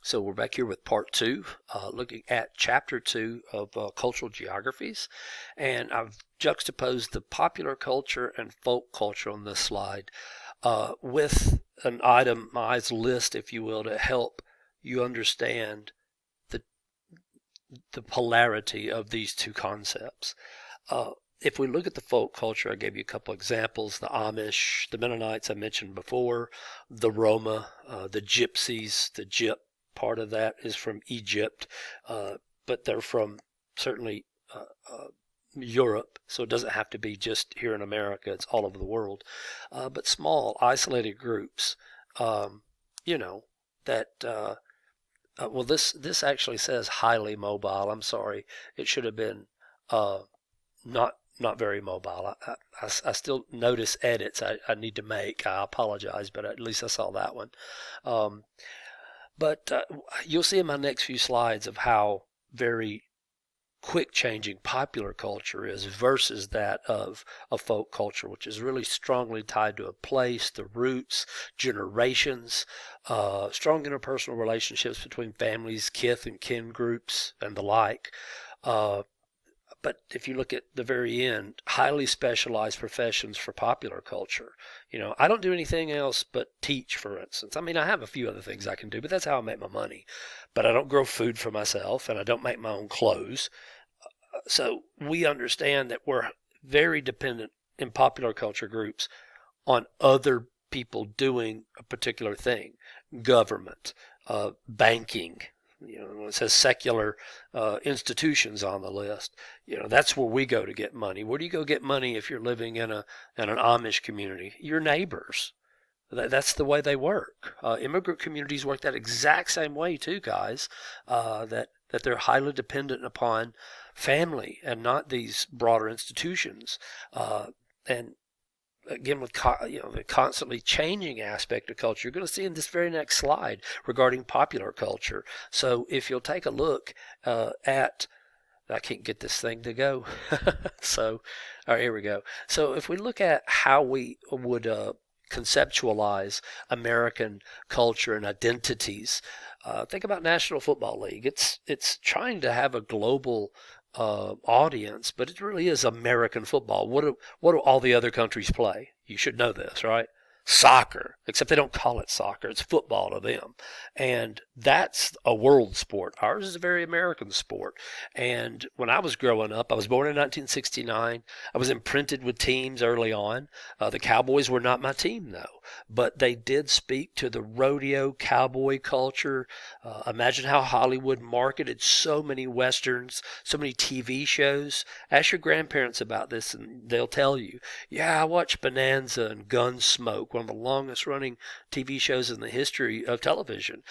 So we're back here with part two, looking at chapter two of cultural geographies. And I've juxtaposed the popular culture and folk culture on this slide with an itemized list, if you will, to help you understand the, the polarity of these two concepts. If we look at the folk culture, I gave you a couple examples: the Amish, the Mennonites I mentioned before, the Roma, the Gypsies. The Gyp part of that is from Egypt, but they're from certainly Europe, so it doesn't have to be just here in America. It's all over the world. But small, isolated groups, you know, that well, this actually says highly mobile. I'm sorry, it should have been not very mobile. I still notice edits I need to make. I apologize, but at least I saw that one. But you'll see in my next few slides of how very quick changing popular culture is versus that of a folk culture, which is really strongly tied to a place, the roots, generations, strong interpersonal relationships between families, kith and kin groups, and the like. But if you look at the very end, highly specialized professions for popular culture. You know, I don't do anything else but teach, for instance. I mean, I have a few other things I can do, but that's how I make my money. But I don't grow food for myself, and I don't make my own clothes. So we understand that we're very dependent in popular culture groups on other people doing a particular thing. Government, banking. You know, when it says secular institutions on the list, you know, that's where we go to get money. Where do you go get money if you're living in an Amish community? Your neighbors. That's the way they work. Immigrant communities work that exact same way too, guys. That they're highly dependent upon family and not these broader institutions. And again, with the constantly changing aspect of culture, you're going to see in this very next slide regarding popular culture. So if you'll take a look at, I can't get this thing to go. So, all right, here we go. So if we look at how we would conceptualize American culture and identities, think about National Football League. It's trying to have a global audience, but it really is American football. What do all the other countries play? You should know this, right? Soccer, except they don't call it soccer. It's football to them. And that's a world sport. Ours is a very American sport. And when I was growing up, I was born in 1969. I was imprinted with teams early on. The Cowboys were not my team, though, but they did speak to the rodeo cowboy culture. Imagine how Hollywood marketed so many Westerns, so many TV shows. Ask your grandparents about this, and they'll tell you, yeah, I watched Bonanza and Gunsmoke, one of the longest running TV shows in the history of television.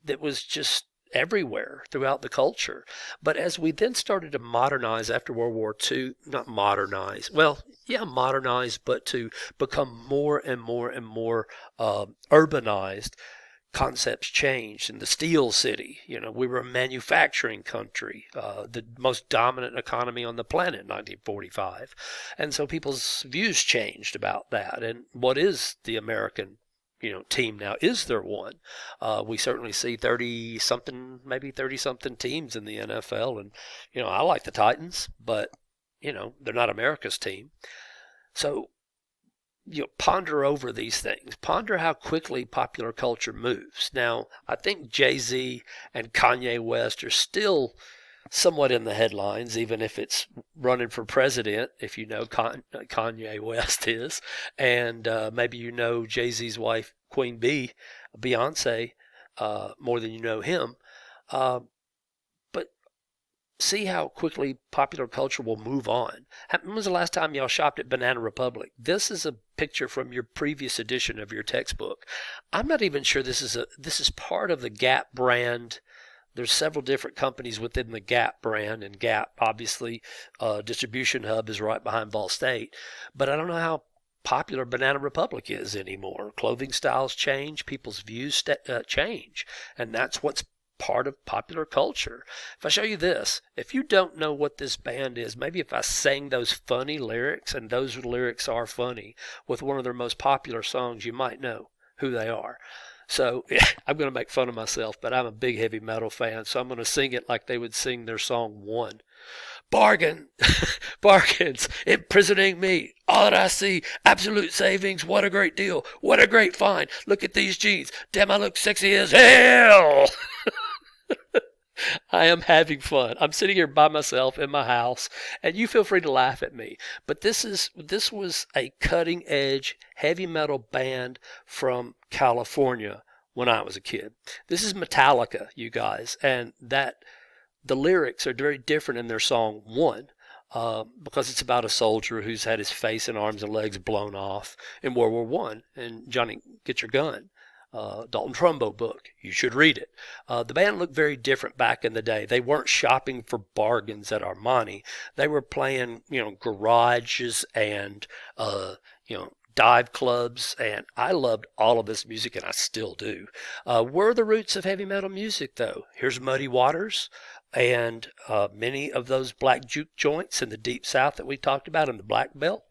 That was just everywhere throughout the culture. But as we then started to modernize after World War II, not modernize, well, yeah, modernize, but to become more and more and more urbanized, concepts changed. In the steel city, you know, we were a manufacturing country, the most dominant economy on the planet in 1945. And so people's views changed about that. And what is the American, team now? Is there one? We certainly see 30-something, maybe 30-something teams in the NFL. And, I like the Titans, but, they're not America's team. So, ponder over these things. Ponder how quickly popular culture moves. Now, I think Jay-Z and Kanye West are still somewhat in the headlines, even if it's running for president, if you know Kanye West is. And maybe you know Jay-Z's wife, Queen Bee, Beyonce, more than you know him. But see how quickly popular culture will move on. When was the last time y'all shopped at Banana Republic? This is a picture from your previous edition of your textbook. I'm not even sure this is part of the Gap brand. There's several different companies within the Gap brand, and Gap, obviously, distribution hub is right behind Ball State. But I don't know how popular Banana Republic is anymore. Clothing styles change, people's views change, and that's what's part of popular culture. If I show you this, if you don't know what this band is, maybe if I sang those funny lyrics, and those lyrics are funny, with one of their most popular songs, you might know who they are. So yeah, I'm going to make fun of myself, but I'm a big heavy metal fan, so I'm going to sing it like they would sing their song One. Bargain, bargains, imprisoning me. All that I see, absolute savings. What a great deal. What a great find. Look at these jeans. Damn, I look sexy as hell. I am having fun. I'm sitting here by myself in my house, and you feel free to laugh at me. But this was a cutting edge heavy metal band from California when I was a kid. This is Metallica, you guys, and that the lyrics are very different in their song One. Because it's about a soldier who's had his face and arms and legs blown off in World War One, and Johnny, get your gun. Dalton Trumbo book. You should read it. The band looked very different back in the day. They weren't shopping for bargains at Armani. They were playing, garages and, dive clubs, and I loved all of this music, and I still do. Where are the roots of heavy metal music, though? Here's Muddy Waters, and many of those black juke joints in the Deep South that we talked about in the Black Belt.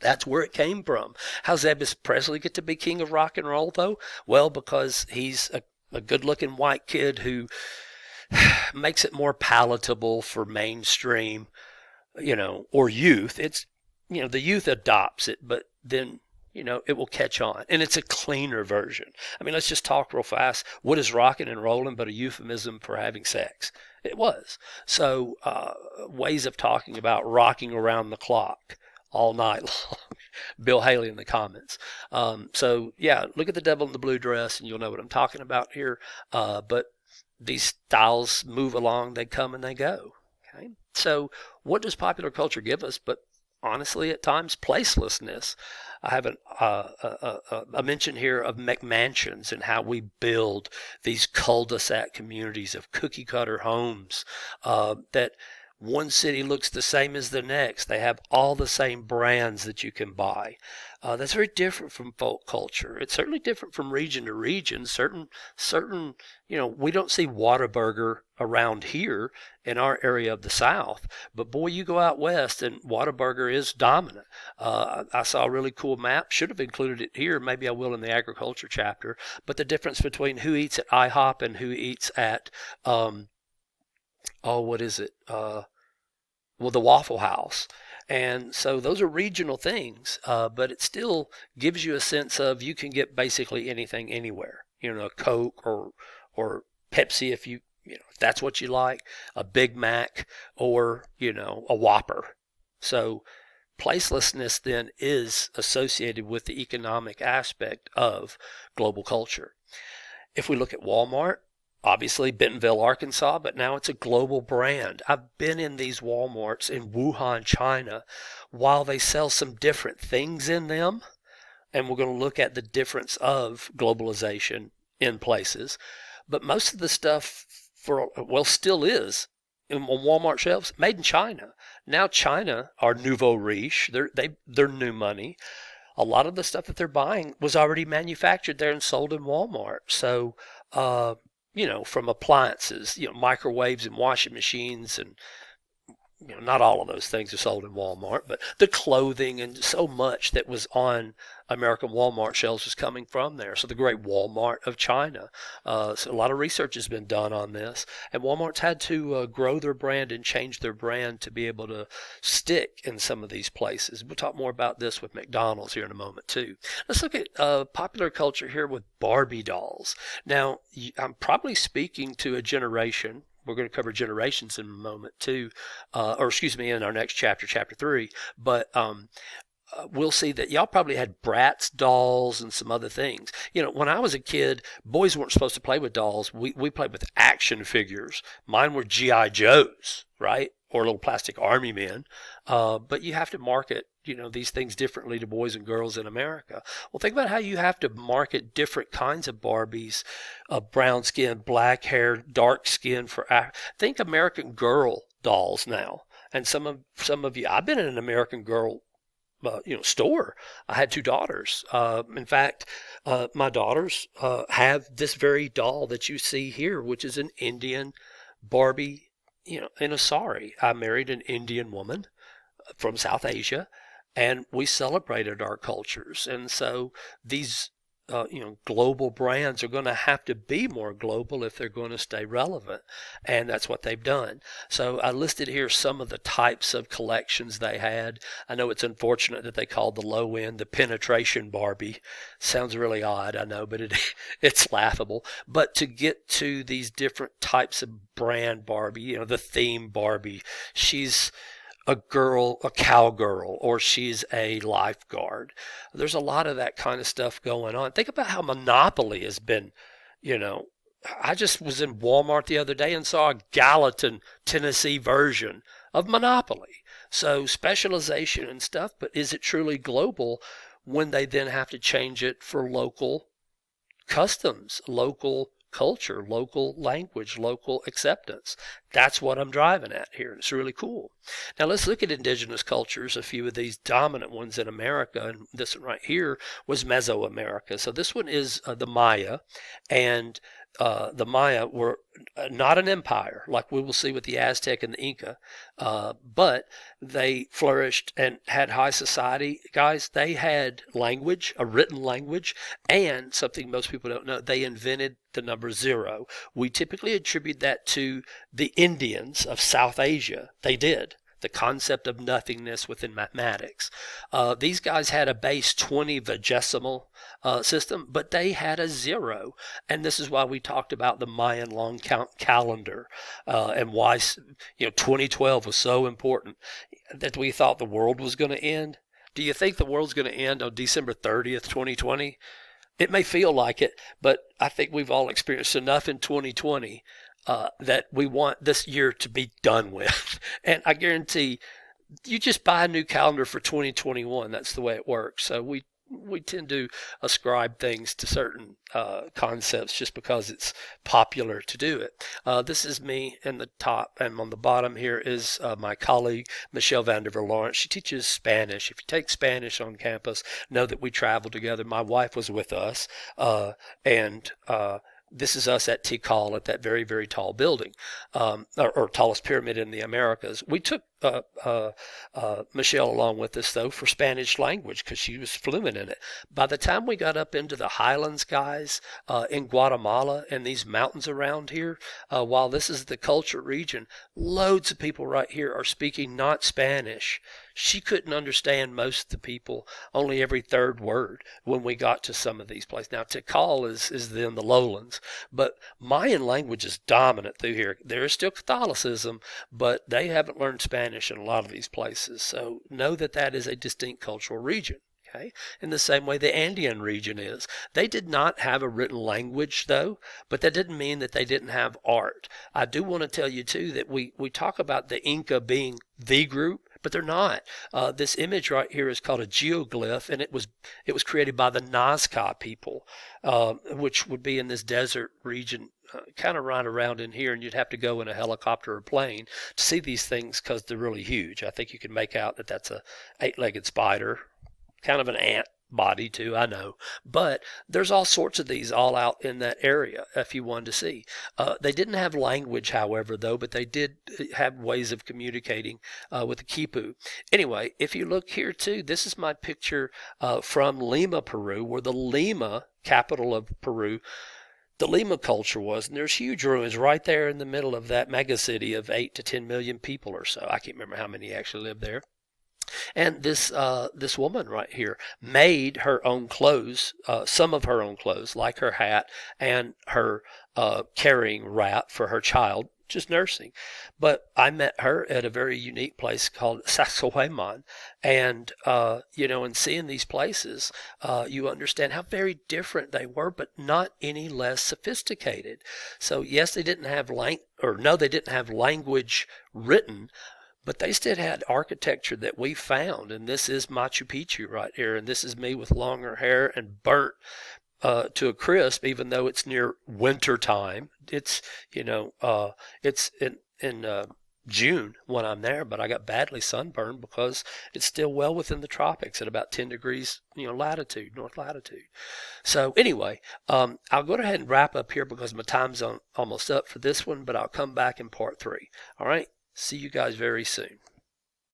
That's where it came from. How's Elvis Presley get to be king of rock and roll, though? Well, because he's a good-looking white kid who makes it more palatable for mainstream, or youth. It's, the youth adopts it, but then, it will catch on. And it's a cleaner version. I mean, let's just talk real fast. What is rocking and rolling but a euphemism for having sex? It was. So, ways of talking about rocking around the clock all night long. Bill Haley in the comments. So yeah, look at the devil in the blue dress and you'll know what I'm talking about here. But these styles move along, they come and they go. Okay. So what does popular culture give us? But honestly, at times, placelessness. I have a mention here of McMansions and how we build these cul-de-sac communities of cookie cutter homes that one city looks the same as the next. They have all the same brands that you can buy. That's very different from folk culture. It's certainly different from region to region. Certain, we don't see Whataburger around here in our area of the South. But boy, you go out west and Whataburger is dominant. I saw a really cool map. Should have included it here. Maybe I will in the agriculture chapter. But the difference between who eats at IHOP and who eats at, what is it? The Waffle House. And so those are regional things, but it still gives you a sense of you can get basically anything anywhere. Coke or Pepsi if that's what you like, a Big Mac or, a Whopper. So placelessness then is associated with the economic aspect of global culture. If we look at Walmart, obviously Bentonville, Arkansas, but now it's a global brand. I've been in these Walmarts in Wuhan, China. While they sell some different things in them, and we're going to look at the difference of globalization in places, but most of the stuff still is on Walmart shelves made in China. Now China are nouveau riche. They're new money. A lot of the stuff that they're buying was already manufactured there and sold in Walmart. So, from appliances, microwaves and washing machines and, not all of those things are sold in Walmart, but the clothing and so much that was on American Walmart shelves was coming from there. So the great Walmart of China. So a lot of research has been done on this, and Walmart's had to grow their brand and change their brand to be able to stick in some of these places. We'll talk more about this with McDonald's here in a moment too. Let's look at popular culture here with Barbie dolls. Now, I'm probably speaking to a generation. We're going to cover generations in a moment too, in our next chapter, chapter 3. But we'll see that y'all probably had Bratz dolls and some other things. When I was a kid, boys weren't supposed to play with dolls. We played with action figures. Mine were G.I. Joes, right? Or little plastic army men. But you have to market, these things differently to boys and girls in America. Well, think about how you have to market different kinds of Barbies, brown skin, black hair, dark skin think American Girl dolls now. And some of you, I've been in an American Girl store. I had 2 daughters. In fact, my daughters have this very doll that you see here, which is an Indian Barbie, in a sari. I married an Indian woman from South Asia, and we celebrated our cultures. And so these global brands are going to have to be more global if they're going to stay relevant. And that's what they've done. So I listed here some of the types of collections they had. I know it's unfortunate that they called the low end the penetration Barbie. Sounds really odd, I know, but it's laughable. But to get to these different types of brand Barbie, the theme Barbie, she's a girl, a cowgirl, or she's a lifeguard. There's a lot of that kind of stuff going on. Think about how Monopoly has been, you know. I just was in Walmart the other day and saw a Gallatin, Tennessee version of Monopoly. So specialization and stuff, but is it truly global when they then have to change it for local customs, local culture, local language, local acceptance? That's what I'm driving at here. It's really cool. Now let's look at indigenous cultures, a few of these dominant ones in America. And this one right here was Mesoamerica. So this one is the Maya. And the Maya were not an empire like we will see with the Aztec and the Inca, but they flourished and had high society. Guys, they had language, a written language, and something most people don't know, they invented the number 0. We typically attribute that to the Indians of South Asia. They did. The concept of nothingness within mathematics. These guys had a base 20 vigesimal system, but they had a 0. And this is why we talked about the Mayan long count calendar and why 2012 was so important, that we thought the world was going to end. Do you think the world's going to end on December 30th, 2020? It may feel like it, but I think we've all experienced enough in 2020 that we want this year to be done with. And I guarantee you just buy a new calendar for 2021. That's the way it works. So we tend to ascribe things to certain concepts just because it's popular to do it. This is me in the top, and on the bottom here is my colleague, Michelle Vanderver Lawrence. She teaches Spanish. If you take Spanish on campus, know that we travel together. My wife was with us, and this is us at Tikal at that very, very tall building, or tallest pyramid in the Americas. We took Michelle along with us, though, for Spanish language because she was fluent in it. By the time we got up into the highlands, guys, in Guatemala and these mountains around here, while this is the culture region, loads of people right here are speaking not Spanish. She couldn't understand most of the people, only every third word when we got to some of these places. Now, Tikal is then the lowlands, but Mayan language is dominant through here. There is still Catholicism, but they haven't learned Spanish in a lot of these places. So know that that is a distinct cultural region. Okay. In the same way the Andean region is. They did not have a written language, though, but that didn't mean that they didn't have art. I do want to tell you, too, that we talk about the Inca being the group, but they're not. This image right here is called a geoglyph, and it was created by the Nazca people, which would be in this desert region, kind of right around in here, and you'd have to go in a helicopter or plane to see these things because they're really huge. I think you can make out that that's a 8-legged spider, kind of an ant body too, I know. But there's all sorts of these all out in that area if you wanted to see. They didn't have language, however, though, but they did have ways of communicating with the Quipu. Anyway, if you look here too, this is my picture from Lima, Peru, where the Lima, capital of Peru, the Lima culture was, and there's huge ruins right there in the middle of that megacity of 8 to 10 million people or so. I can't remember how many actually lived there. And this woman right here made her own clothes, some of her own clothes, like her hat and her carrying wrap for her child, just nursing. But I met her at a very unique place called Sacsayhuaman. And, in seeing these places, you understand how very different they were, but not any less sophisticated. So, yes, they didn't have they didn't have language written, but they still had architecture that we found. And this is Machu Picchu right here. And this is me with longer hair and burnt to a crisp, even though it's near winter time. It's, it's in June when I'm there, but I got badly sunburned because it's still well within the tropics at about 10 degrees, latitude, north latitude. So anyway, I'll go ahead and wrap up here because my time's almost up for this one, but I'll come back in part 3. All right. See you guys very soon.